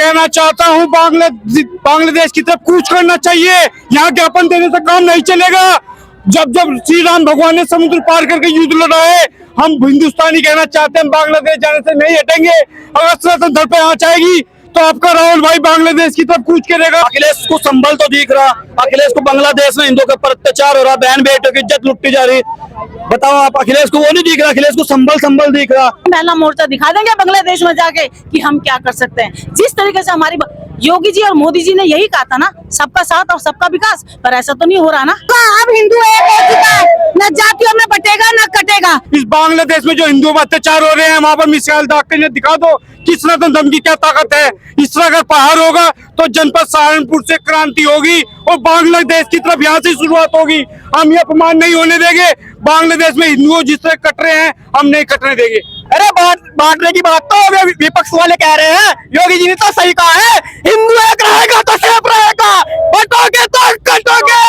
कहना चाहता हूँ बांग्लादेश की तरफ कूच करना चाहिए। यहाँ ज्ञापन देने से काम नहीं चलेगा। जब जब श्री राम भगवान ने समुद्र पार करके युद्ध लड़ा है, हम हिंदुस्तानी कहना चाहते हैं बांग्लादेश जाने से नहीं हटेंगे। अगर सनातन धर्म पे आँच आएगी तो आपका राहुल भाई बांग्लादेश की तरफ कूच करेगा। अखिलेश को संबल तो दिख रहा, अखिलेश को बांग्लादेश में हिंदुओं के ऊपर अत्याचार हो रहा, बहन बेटों की इज्जत लुटती जा रही। बताओ आप, अखिलेश को वो नहीं दिख रहा, अखिलेश को संबल दिख रहा। पहला मोर्चा दिखा देंगे बांग्लादेश में जाके कि हम क्या कर सकते हैं। जिस तरीके से हमारी योगी जी और मोदी जी ने यही कहा था ना, सबका साथ और सबका विकास, पर ऐसा तो नहीं हो रहा ना। अब हिंदू एक हो चुका है, न जातियों में बटेगा न कटेगा। इस बांग्लादेश में जो हिंदुओं पर अत्याचार हो रहे हैं, वहाँ पर मिसाइल दाग के दिखा दो कि सनातन धर्म की क्या ताकत है। इस तरह अगर पहाड़ होगा तो जनपद सहारनपुर से क्रांति होगी और बांग्लादेश की तरफ यहाँ से शुरुआत होगी। हम ये अपमान नहीं होने देंगे। बांग्लादेश में हिंदुओं जिस तरह कट रहे हैं, हम नहीं कटने देंगे। अरे बांटने की बात तो विपक्ष वाले कह रहे हैं, योगी जी ने तो सही कहा है, हिंदू एक रहेगा तो सेफ रहेगा, बटोगे तो कटोगे।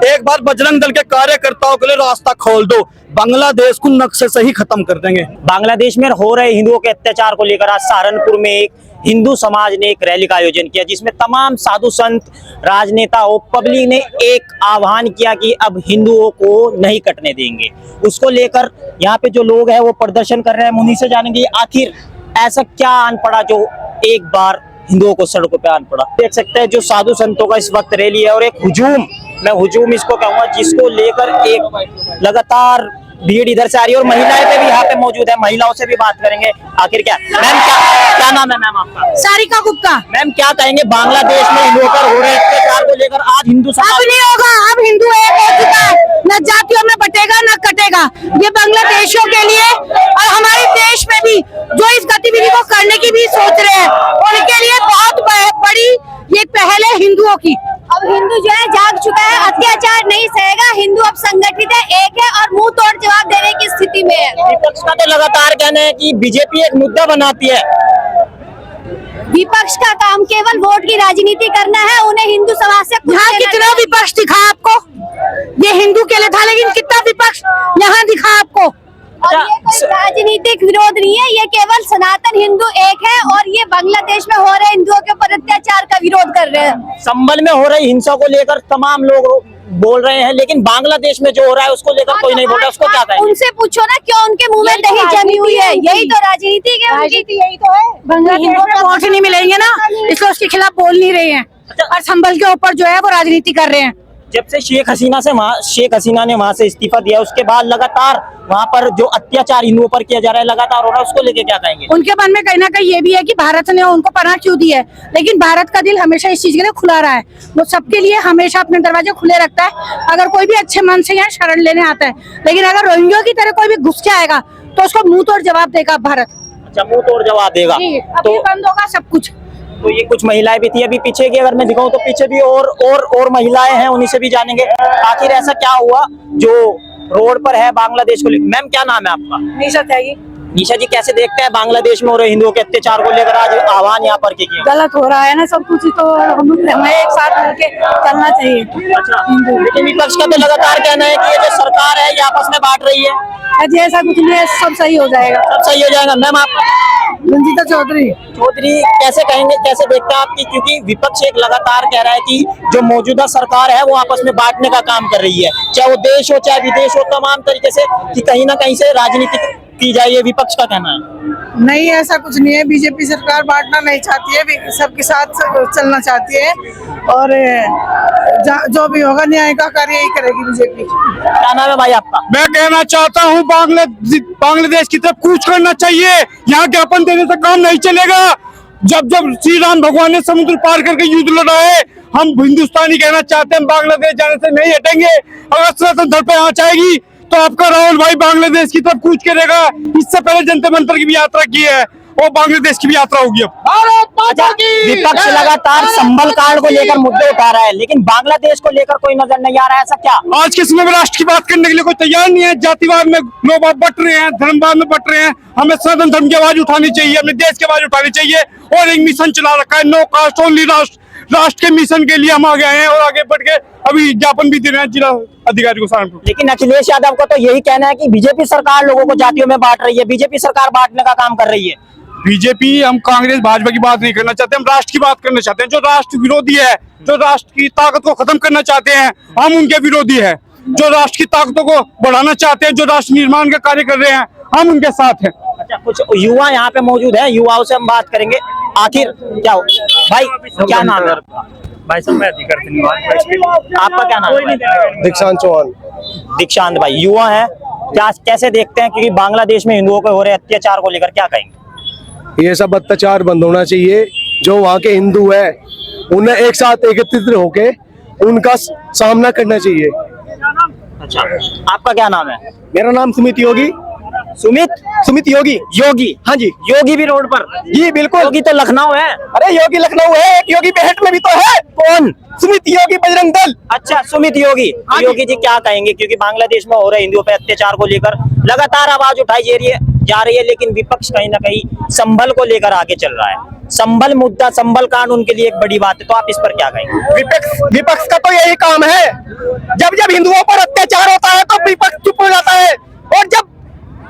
एक बार बजरंग दल के कार्यकर्ताओं के लिए रास्ता खोल दो, बांग्लादेश को नक्शे से ही खत्म कर देंगे। बांग्लादेश में हो रहे हिंदुओं के अत्याचार को लेकर आज सहारनपुर में एक हिंदू समाज ने एक रैली का आयोजन किया, जिसमें तमाम साधु संत, राजनेता और पब्लिक ने एक आह्वान किया कि अब हिंदुओं को नहीं कटने देंगे। उसको लेकर यहाँ पे जो लोग हैं वो प्रदर्शन कर रहे हैं। उन्हीं से जानेंगे आखिर ऐसा क्या आन पड़ा जो एक बार हिंदुओं को सड़कों पे आन पड़ा। देख सकते हैं जो साधु संतों का इस वक्त रैली है और एक हुजूम, मैं हुजूम इसको कहूंगा, जिसको लेकर एक लगातार भीड़ इधर से आ रही है और महिलाएं पे भी यहाँ पे मौजूद है। महिलाओं से भी बात करेंगे आखिर क्या। मैम क्या नाम है मैम आपका? सारिका गुप्ता। मैम क्या कहेंगे बांग्लादेश में हिंदुओं पर हो रहे अत्याचार को लेकर आज हिंदू अब नहीं होगा, अब हिंदू एक हो चुका है, न जातियों में बटेगा न कटेगा। ये बांग्लादेशियों के लिए और हमारे देश में भी जो इस गतिविधि को करने की भी सोच रहे हैं, उनके लिए बहुत बड़ी ये पहल है हिंदुओं की। अब हिंदू जो है जाग चुका है, अत्याचार नहीं सहेगा। हिंदू अब संगठित है, एक है और मुंह तोड़ जवाब देने की स्थिति में है। विपक्ष का तो लगातार कहना है कि बीजेपी एक मुद्दा बनाती है। विपक्ष का काम केवल वोट की राजनीति करना है, उन्हें हिंदू समाज से कुछ यहाँ लेना कितना नहीं। विपक्ष दिखा आपको? ये हिंदू के लिए था, लेकिन कितना विपक्ष यहाँ दिखा आपको? और ये कोई राजनीतिक विरोध नहीं है, ये केवल सनातन हिंदू एक है और ये बांग्लादेश में हो रहे हिंदुओं के ऊपर अत्याचार का विरोध कर रहे हैं। संबल में हो रही हिंसा को लेकर तमाम लोग बोल रहे हैं, लेकिन बांग्लादेश में जो हो रहा है उसको लेकर कोई नहीं बोल रहा। उसको क्या कहेंगे? उनसे पूछो ना, क्यों उनके मुंह में दही जमी हुई है? यही तो राजनीति है उनकी, यही तो है। बांग्लादेश में वोट नहीं मिलेंगे ना, इसलिए उसके खिलाफ बोल नहीं रहे हैं और संभल के ऊपर जो है वो राजनीति कर रहे हैं। जब से शेख हसीना ने वहां से इस्तीफा दिया, उसके बाद लगातार वहां पर जो अत्याचार हिंदुओं पर किया जा रहा है लगातार हो रहा है, उसको लेके क्या कहेंगे? उनके मन में कहीं ना कहीं ये भी है कि भारत ने उनको पनाह क्यों दी है, लेकिन भारत का दिल हमेशा इस चीज के लिए खुला रहा है। वो सबके लिए हमेशा अपने दरवाजे खुले रखता है। अगर कोई भी अच्छे मन से यहाँ शरण लेने आता है, लेकिन अगर रोहिंग्या की तरह कोई भी घुस के आएगा तो उसको मुंह तोड़ जवाब देगा भारत। अच्छा, मुंह तोड़ जवाब देगा। अब ये बंद होगा सब कुछ। तो ये कुछ महिलाएं भी थी, अभी पीछे की अगर मैं दिखाऊं तो पीछे भी और महिलाएं हैं, उन्हीं से भी जानेंगे आखिर ऐसा क्या हुआ जो रोड पर है बांग्लादेश को लेकर। मैम क्या नाम है आपका? निशा जी, कैसे देखते हैं बांग्लादेश में हो रहे हिंदुओं के अत्याचार को लेकर आज आह्वान यहाँ पर किया? गलत हो रहा है ना सब कुछ, तो हमें एक साथ मिलके चलना चाहिए। अच्छा, लेकिन विपक्ष का तो लगातार कहना है कि ये जो सरकार है ये आपस में बांट रही है। अजी ऐसा कुछ नहीं है, सब सही हो जाएगा। सब सही हो जाएगा। मैम आप? रंजीता चौधरी। कैसे कहेंगे, कैसे देखते हैं आपकी, क्योंकि विपक्ष एक लगातार कह रहा है कि जो मौजूदा सरकार है वो आपस में बांटने का काम कर रही है, चाहे वो देश हो चाहे विदेश हो, तमाम तरीके से कि कहीं ना कहीं से राजनीति की जाए, ये विपक्ष का कहना है। नहीं, ऐसा कुछ नहीं है। बीजेपी सरकार बांटना नहीं चाहती है, सबके साथ चलना चाहती है और जो भी होगा न्याय का कार्य ही करेगी बीजेपी। क्या नाम है भाई आपका? मैं कहना चाहता हूँ बांग्लादेश की तरफ कूच करना चाहिए। यहाँ ज्ञापन देने से काम नहीं चलेगा। जब जब श्री राम भगवान ने समुद्र पार करके युद्ध लड़ा है, हम हिंदुस्तानी कहना चाहते हैं बांग्लादेश जाने से नहीं हटेंगे। अगर सनातन धर्म पे आँच आएगी तो आपका राहुल भाई बांग्लादेश की तरफ कूच करेगा। इससे पहले जंतर मंतर की भी यात्रा की है और बांग्लादेश की भी यात्रा होगी। अब विपक्ष लगातार संबल कांड को लेकर मुद्दे उठा रहा है, लेकिन बांग्लादेश को लेकर कोई नजर नहीं आ रहा है। ऐसा क्या? आज के समय में राष्ट्र की बात करने के लिए कोई तैयार नहीं है। जातिवाद में लोग बट रहे हैं, धर्मवाद में बट रहे हैं। हमें सनातन धर्म की आवाज उठानी चाहिए, अपने देश की आवाज उठानी चाहिए। और एक मिशन चला रखा है, नो कास्ट ओनली राष्ट्र के मिशन के लिए हम आ गए हैं और आगे बढ़ के अभी ज्ञापन भी दे रहे हैं जिला अधिकारी को सहारनपुर। लेकिन अखिलेश यादव का तो यही कहना है कि बीजेपी सरकार लोगों को जातियों में बांट रही है, बीजेपी सरकार बांटने का काम कर रही है। बीजेपी, हम कांग्रेस भाजपा की बात नहीं करना चाहते, हम राष्ट्र की बात करना चाहते हैं। जो राष्ट्र विरोधी है, जो राष्ट्र की ताकत को खत्म करना चाहते हैं, हम उनके विरोधी है। जो राष्ट्र की ताकतों को बढ़ाना चाहते हैं, जो राष्ट्र निर्माण का कार्य कर रहे हैं, हम उनके साथ हैं। अच्छा, कुछ युवा यहाँ पे मौजूद है, युवाओं से हम बात करेंगे। आखिर क्या हो भाई, क्या नाम है भाई साहब? मैं अधिकार धन्यवाद। आपका? क्या नाम है? दीक्षांत चौहान। दीक्षांत भाई, युवा है, क्या कैसे देखते हैं क्योंकि बांग्लादेश में हिंदुओं को हो रहे अत्याचार को लेकर क्या कहेंगे? ये सब अत्याचार बंद होना चाहिए। जो वहाँ के हिंदू है उन्हें एक साथ एकत्रित होके उनका सामना करना चाहिए। अच्छा, आपका क्या नाम है? मेरा नाम सुमित योगी। सुमित योगी। योगी? हाँ जी। योगी भी रोड पर? जी बिल्कुल। योगी तो लखनऊ है। अरे योगी लखनऊ है, एक योगी बेहट में भी तो है। कौन? सुमित योगी, बजरंग दल। अच्छा, सुमित योगी। योगी जी क्या कहेंगे क्योंकि बांग्लादेश में हो रहे हिंदुओं पे अत्याचार को लेकर लगातार आवाज उठाई जा रही है, लेकिन विपक्ष कहीं ना कहीं संभल को लेकर आगे चल रहा है। संभल मुद्दा, संभल कानून के लिए एक बड़ी बात है, तो आप इस पर क्या कहेंगे? विपक्ष का तो यही काम है, जब जब हिंदुओं पर अत्याचार होता है तो विपक्ष चुप हो जाता है, और जब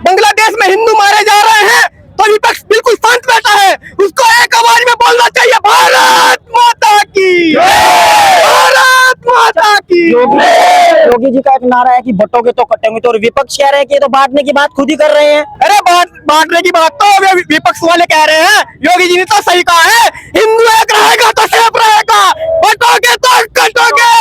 बांग्लादेश में हिंदू मारे जा रहे हैं तो विपक्ष बिल्कुल शांत बैठा है। उसको एक आवाज में बोलना चाहिए, भारत माता की, भारत माता की। योगी जी का एक नारा है कि बटोगे तो कटेंगे, तो विपक्ष कह रहे हैं कि ये तो बांटने की बात खुद ही कर रहे हैं। अरे बांटने की बात तो विपक्ष वाले कह रहे हैं, योगी जी ने तो सही कहा है, हिंदू एक रहेगा तो सेफ रहेगा, बटोगे तो कटोगे।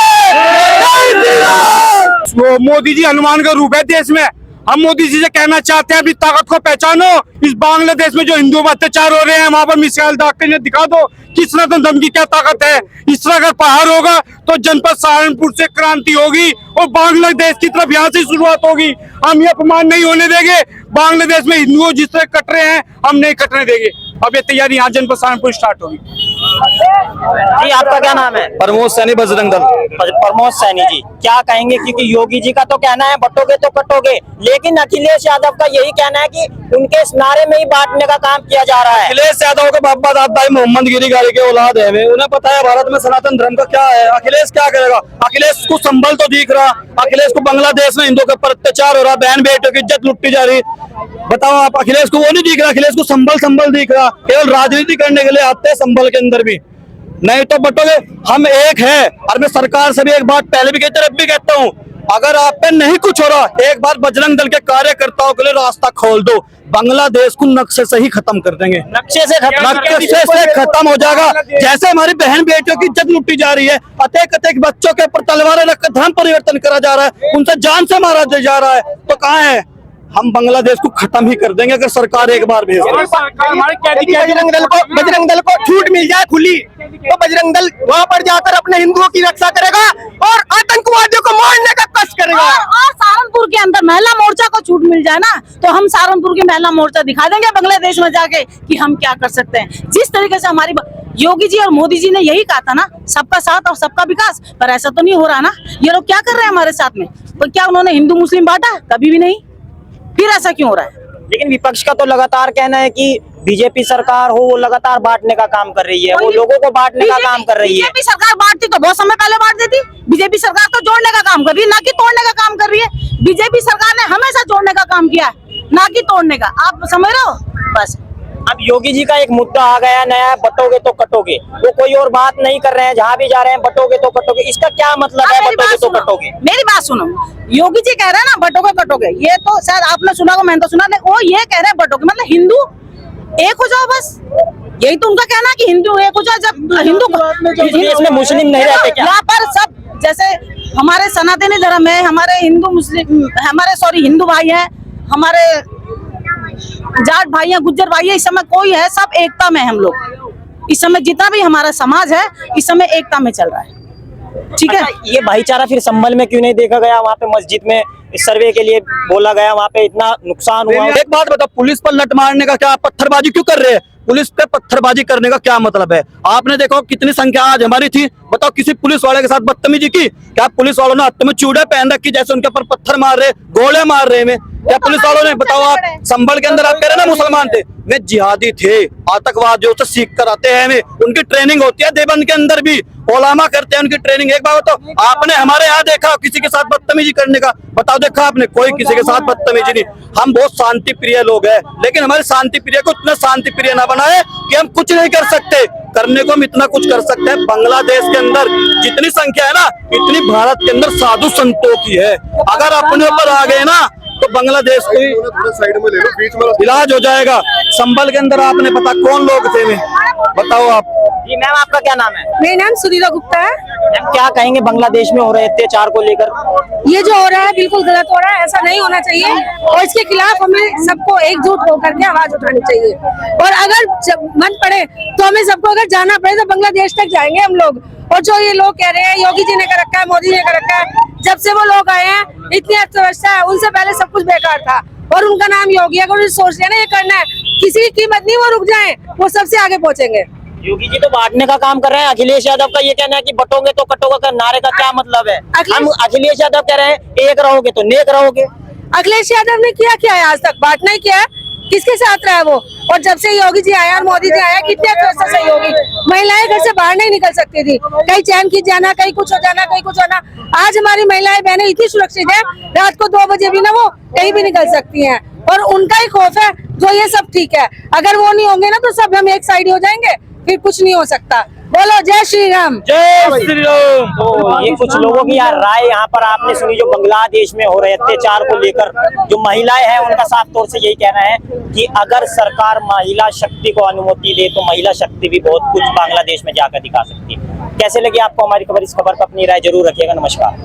वो मोदी जी हनुमान का रूप है देश में। हम मोदी जी से कहना चाहते हैं, अभी ताकत को पहचानो। इस बांग्लादेश में जो हिंदुओं पर अत्याचार हो रहे हैं, वहां पर मिसाइल दाग के दिखा दो किस तरह दम की क्या ताकत है। इस तरह अगर पहाड़ होगा तो जनपद सहारनपुर से क्रांति होगी और बांग्लादेश की तरफ यहाँ से शुरुआत होगी। हम ये अपमान नहीं होने देंगे। बांग्लादेश में हिंदुओं जिस तरह कट रहे हैं, हम नहीं कटने देंगे। अब ये तैयारी यहाँ जनपद सहारनपुर स्टार्ट होगी। जी, आपका क्या नाम है? प्रमोद सैनी, बजरंग दल। प्रमोद सैनी जी, क्या कहेंगे क्योंकि योगी जी का तो कहना है बटोगे तो कटोगे, लेकिन अखिलेश यादव का यही कहना है कि उनके इस नारे में ही बांटने का काम किया जा रहा है। अखिलेश यादव के बाबा दादा मोहम्मद गिरी गाड़ी के औलाद है वे, उन्हें पता है भारत में सनातन धर्म का क्या है। अखिलेश क्या करेगा? अखिलेश को संभल तो दिख रहा, अखिलेश को बांग्लादेश में हिंदुओं के ऊपर अत्याचार हो रहा, बहन बेटियों की इज्जत लुटती जा रही। बताओ आप, अखिलेश को वो नहीं दिख रहा? अखिलेश को संभल दिख रहा। केवल राजनीति करने के लिए आते हैं संभल के अंदर भी। नहीं तो बटोगे, हम एक है। और मैं सरकार से भी एक बात पहले भी कहता, अब भी कहता हूँ, अगर आप पे नहीं कुछ हो रहा, एक बार बजरंग दल के कार्यकर्ताओं के लिए रास्ता खोल दो। बांग्लादेश को नक्शे से ही खत्म कर देंगे, नक्शे से खत्म हो जाएगा। जैसे हमारी बहन बेटियों की इज्जत लूटी जा रही है, अतेक बच्चों के ऊपर तलवारें रखकर धर्म परिवर्तन करा जा रहा है, उनसे जान से मारा जा रहा है, तो कहाँ है? हम बांग्लादेश को खत्म ही कर देंगे अगर सरकार एक बार भेज दे। बजरंग दल को छूट मिल जाए खुली तो बजरंग दल वहाँ पर जाकर अपने हिंदुओं की रक्षा करेगा और आतंकवादियों को मारने का कष्ट करेगा। और सहारनपुर के अंदर महिला मोर्चा को छूट मिल जाए ना, तो हम सहारनपुर की महिला मोर्चा दिखा देंगे बांग्लादेश में जाके कि हम क्या कर सकते हैं। जिस तरीके से हमारी योगी जी और मोदी जी ने यही कहा था ना, सबका साथ और सबका विकास, पर ऐसा तो नहीं हो रहा ना। ये लोग क्या कर रहे हैं हमारे साथ में? तो क्या उन्होंने हिंदू मुस्लिम बांटा? कभी भी नहीं। फिर ऐसा क्यों हो रहा है? लेकिन विपक्ष का तो लगातार कहना है कि बीजेपी सरकार हो वो लगातार बांटने का काम कर रही है, वो लोगों को बांटने का काम कर रही है। बीजेपी सरकार बांटती तो बहुत समय पहले बांट देती। बीजेपी सरकार तो जोड़ने का काम कर रही है, ना कि तोड़ने का काम कर रही है। बीजेपी सरकार ने हमेशा जोड़ने का काम किया है, ना कि तोड़ने का। आप समझ रहे हो? बस अब योगी जी का एक मुद्दा आ गया नया, बटोगे तो कटोगे। वो कोई और बात नहीं कर रहे हैं, जहाँ भी जा रहे हैं बटोगे तो कटोगे। इसका क्या मतलब है बटोगे तो कटोगे? मेरी बात सुनो, योगी जी कह रहे हैं ना बटोगे कटोगे, ये तो शायद आपने सुना हो, मैंने तो सुना नहीं। वो ये कह रहे हैं बटोगे मतलब हिंदू एक हो जाओ, बस यही तो उनका कहना है कि हिंदू एक हो जाओ। जब हिंदू इसमें मुस्लिम नहीं रहते क्या? यहाँ पर सब जैसे हमारे सनातनी धर्म है, हमारे हिंदू मुस्लिम, हमारे हिंदू भाई है, हमारे जाट भाई है, गुज्जर भाई है, इस समय कोई है, सब एकता में हम लोग। इस समय जितना भी हमारा समाज है इस समय एकता में चल रहा है, ठीक है। अच्छा, ये भाईचारा फिर संभल में क्यों नहीं देखा गया? वहाँ पे मस्जिद में इस सर्वे के लिए बोला गया, वहाँ पे इतना नुकसान हुआ। एक बात बताओ, पुलिस पर लट मारने का क्या, पत्थरबाजी क्यों कर रहे हैं? पुलिस पे पत्थरबाजी करने का क्या मतलब है? आपने देखो कितनी संख्या आज हमारी थी, बताओ किसी पुलिस वाले के साथ बदतमीजी की? क्या पुलिस वालों ने हाथ में चूड़े पहन रखी जैसे उनके ऊपर पत्थर मार रहे, गोले मार रहे में? क्या पुलिस वालों ने, बताओ आप, संभल के अंदर आप कह रहे ना मुसलमान थे, वे जिहादी थे, आतंकवादियों से सीख कर आते हैं, उनकी ट्रेनिंग होती है देवबंद के अंदर भी, ओलामा करते हैं, उनकी ट्रेनिंग। एक बार तो आपने हमारे यहाँ देखा किसी के साथ बदतमीजी करने का? बताओ, देखा आपने? कोई किसी के साथ बदतमीजी नहीं। हम बहुत शांति प्रिय लोग हैं, लेकिन हमारे शांति प्रिय को इतना शांति प्रिय ना बनाए कि हम कुछ नहीं कर सकते। करने को हम इतना कुछ कर सकते हैं। बांग्लादेश के अंदर जितनी संख्या है ना, इतनी भारत के अंदर साधु संतों की है। अगर अपने ऊपर आ गए ना तो बांग्लादेश को साइड में ले लो, बीच में इलाज हो जाएगा। संभल के अंदर आपने पता कौन लोग थे में? बताओ आप। जी मैम, आपका क्या नाम है? मेरा नाम सुनीता गुप्ता है। मैम, क्या कहेंगे बांग्लादेश में हो रहे अत्याचार को लेकर? ये जो हो रहा है बिल्कुल गलत हो रहा है, ऐसा नहीं होना चाहिए और इसके खिलाफ हमें सबको एकजुट होकर के आवाज उठानी चाहिए। और अगर मन पड़े तो हमें सबको अगर जाना पड़े तो बांग्लादेश तक जाएंगे हम लोग। और जो ये लोग कह रहे हैं योगी जी ने कर रखा है, मोदी जी ने कर रखा है, जब से वो लोग आए हैं इतनी अर्थव्यवस्था है, उनसे पहले सब कुछ बेकार था और उनका नाम योगी। अगर उन्हें सोच लिया ना ये करना है, किसी की कीमत नहीं, वो रुक जाए, वो सबसे आगे पहुंचेंगे। योगी जी तो बांटने का काम कर रहे हैं। अखिलेश यादव का ये कहना है कि बटोगे तो कटोगे का नारे का क्या मतलब है? हम अखिलेश यादव कह रहे हैं एक रहोगे तो नेक रहोगे। अखिलेश यादव ने क्या है आज तक? बांटना ही किया है। किसके साथ रहा है वो? और जब से योगी जी आया और मोदी जी आया, कितने अर्थव्यवस्था सहयोगी, महिलाएं घर से बाहर नहीं निकल सकती थी, कहीं चैन खींच जाना, कहीं कुछ हो जाना, कहीं कुछ होना। आज हमारी महिलाएं बहनें इतनी सुरक्षित है, रात को 2 बजे भी ना वो कहीं भी निकल सकती हैं। और उनका ही खौफ है जो ये सब ठीक है। अगर वो नहीं होंगे ना तो सब हम एक साइड हो जाएंगे, फिर कुछ नहीं हो सकता। बोलो जय श्री राम। जय श्री राम। तो ये कुछ लोगों की यार राय यहाँ पर आपने सुनी, जो बांग्लादेश में हो रहे अत्याचार को लेकर जो महिलाएं हैं उनका साफ तौर से यही कहना है कि अगर सरकार महिला शक्ति को अनुमति दे तो महिला शक्ति भी बहुत कुछ बांग्लादेश में जाकर दिखा सकती है। कैसे लगी आपको हमारी खबर? इस खबर पर अपनी राय जरूर रखिएगा। नमस्कार।